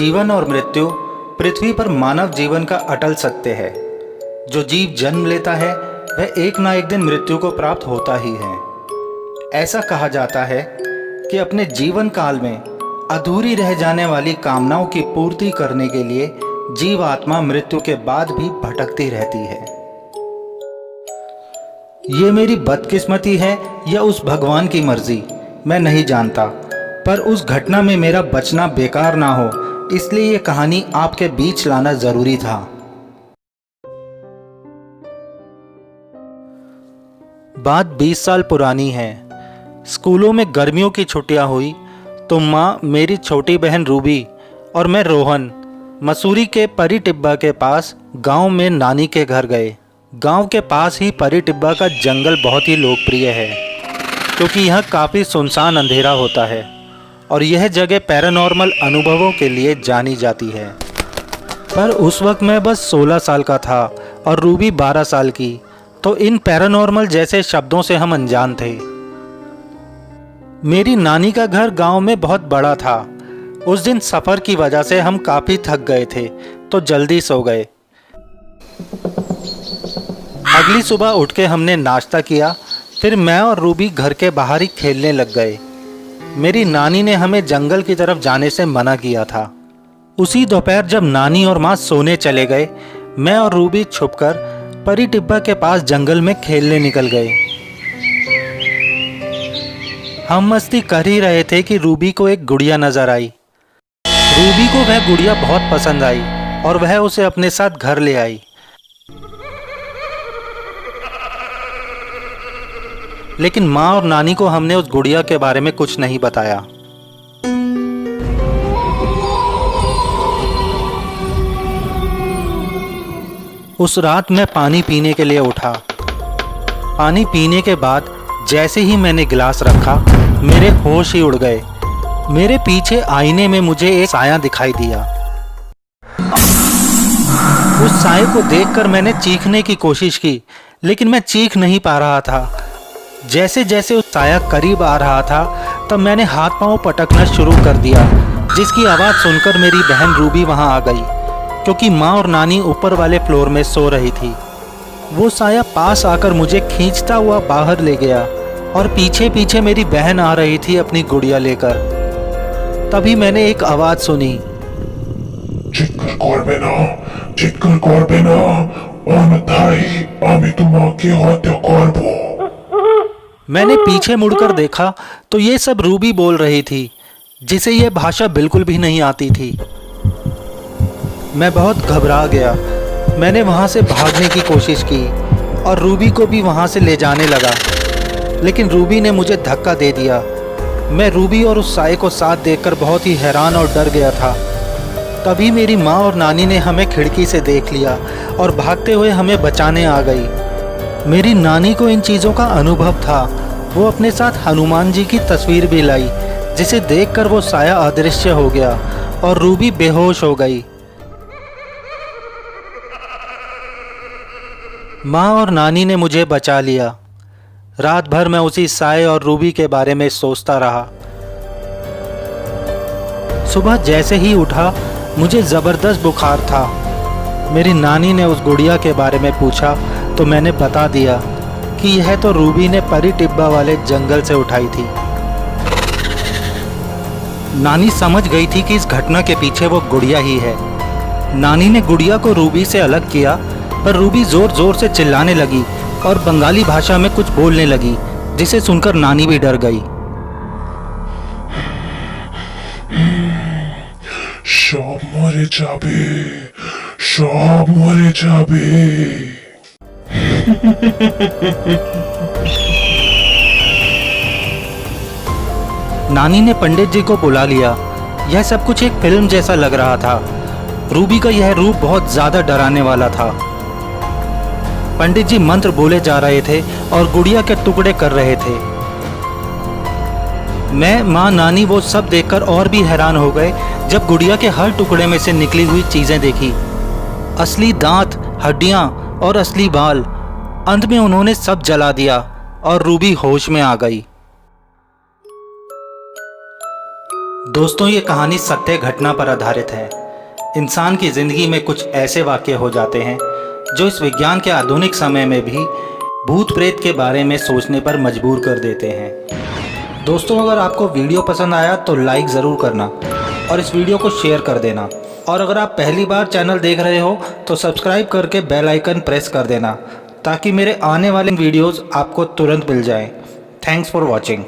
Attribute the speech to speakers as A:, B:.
A: जीवन और मृत्यु पृथ्वी पर मानव जीवन का अटल सत्य है। जो जीव जन्म लेता है वह एक ना एक दिन मृत्यु को प्राप्त होता ही है। ऐसा कहा जाता है कि अपने जीवन काल में अधूरी रह जाने वाली कामनाओं की पूर्ति करने के लिए जीव आत्मा मृत्यु के बाद भी भटकती रहती है। ये मेरी बदकिस्मती है या उस भगवान की मर्जी, मैं नहीं जानता, पर उस घटना में मेरा बचना बेकार ना हो, इसलिए ये कहानी आपके बीच लाना जरूरी था। बात 20 साल पुरानी है। स्कूलों में गर्मियों की छुट्टियां हुई तो माँ, मेरी छोटी बहन रूबी और मैं रोहन मसूरी के परी टिब्बा के पास गांव में नानी के घर गए। गांव के पास ही परी टिब्बा का जंगल बहुत ही लोकप्रिय है क्योंकि यहाँ काफ़ी सुनसान अंधेरा होता है और यह जगह पैरानॉर्मल अनुभवों के लिए जानी जाती है। पर उस वक्त मैं बस 16 साल का था और रूबी 12 साल की, तो इन पैरानॉर्मल जैसे शब्दों से हम अनजान थे। मेरी नानी का घर गांव में बहुत बड़ा था। उस दिन सफ़र की वजह से हम काफ़ी थक गए थे तो जल्दी सो गए। अगली सुबह उठ के हमने नाश्ता किया, फिर मैं और रूबी घर के बाहर ही खेलने लग गए। मेरी नानी ने हमें जंगल की तरफ जाने से मना किया था। उसी दोपहर जब नानी और माँ सोने चले गए, मैं और रूबी छुपकर परी टिब्बा के पास जंगल में खेलने निकल गए। हम मस्ती कर ही रहे थे कि रूबी को एक गुड़िया नजर आई। रूबी को वह गुड़िया बहुत पसंद आई और वह उसे अपने साथ घर ले आई। लेकिन माँ और नानी को हमने उस गुड़िया के बारे में कुछ नहीं बताया। उस रात मैं पानी पीने के लिए उठा। पानी पीने के बाद जैसे ही मैंने गिलास रखा, मेरे होश ही उड़ गए। मेरे पीछे आईने में मुझे एक साया दिखाई दिया। उस साये को देखकर मैंने चीखने की कोशिश की, लेकिन मैं चीख नहीं पा रहा था। जैसे जैसे उस साया करीब आ रहा था, तब मैंने हाथ पांव पटकना शुरू कर दिया, जिसकी आवाज़ सुनकर मेरी बहन रूबी वहां आ गई, क्योंकि माँ और नानी ऊपर वाले फ्लोर में सो रही थी। वो साया पास आकर मुझे खींचता हुआ बाहर ले गया और पीछे पीछे मेरी बहन आ रही थी अपनी गुड़िया लेकर। तभी मैंने एक आवाज़ सुनी,
B: চিৎকার করবে না, চিৎকার করবে না, অন্যথায় আমি তোমাকে হত্যা করব।
A: मैंने पीछे मुड़कर देखा तो ये सब रूबी बोल रही थी, जिसे यह भाषा बिल्कुल भी नहीं आती थी। मैं बहुत घबरा गया। मैंने वहाँ से भागने की कोशिश की और रूबी को भी वहाँ से ले जाने लगा, लेकिन रूबी ने मुझे धक्का दे दिया। मैं रूबी और उस साये को साथ देखकर बहुत ही हैरान और डर गया था। तभी मेरी माँ और नानी ने हमें खिड़की से देख लिया और भागते हुए हमें बचाने आ गई। मेरी नानी को इन चीज़ों का अनुभव था। वो अपने साथ हनुमान जी की तस्वीर भी लाई, जिसे देखकर वो साया अदृश्य हो गया और रूबी बेहोश हो गई। माँ और नानी ने मुझे बचा लिया। रात भर मैं उसी साये और रूबी के बारे में सोचता रहा। सुबह जैसे ही उठा, मुझे ज़बरदस्त बुखार था। मेरी नानी ने उस गुड़िया के बारे में पूछा तो मैंने बता दिया कि यह तो रूबी ने परी टिब्बा वाले जंगल से उठाई थी। नानी समझ गई थी कि इस घटना के पीछे वो गुड़िया ही है। नानी ने गुड़िया को रूबी से अलग किया, पर रूबी जोर जोर से चिल्लाने लगी और बंगाली भाषा में कुछ बोलने लगी, जिसे सुनकर नानी भी डर गई।
B: সব মরে যাবে, সব মরে যাবে।
A: नानी ने पंडित जी को बुला लिया। यह सब कुछ एक फिल्म जैसा लग रहा था। रूबी का यह रूप बहुत ज्यादा डराने वाला था। पंडित जी मंत्र बोले जा रहे थे और गुड़िया के टुकड़े कर रहे थे। मैं, माँ, नानी वो सब देखकर और भी हैरान हो गए जब गुड़िया के हर टुकड़े में से निकली हुई चीजें देखी। असली दांत, हड्डियां और असली बाल। अंत में उन्होंने सब जला दिया और रूबी होश में आ गई। दोस्तों, ये कहानी सत्य घटना पर आधारित है। इंसान की ज़िंदगी में कुछ ऐसे वाक़ये हो जाते हैं जो इस विज्ञान के आधुनिक समय में भी भूत प्रेत के बारे में सोचने पर मजबूर कर देते हैं। दोस्तों, अगर आपको वीडियो पसंद आया तो लाइक ज़रूर करना और इस वीडियो को शेयर कर देना। और अगर आप पहली बार चैनल देख रहे हो तो सब्सक्राइब करके बेल आइकन प्रेस कर देना ताकि मेरे आने वाले वीडियोज़ आपको तुरंत मिल जाएं। Thanks for watching.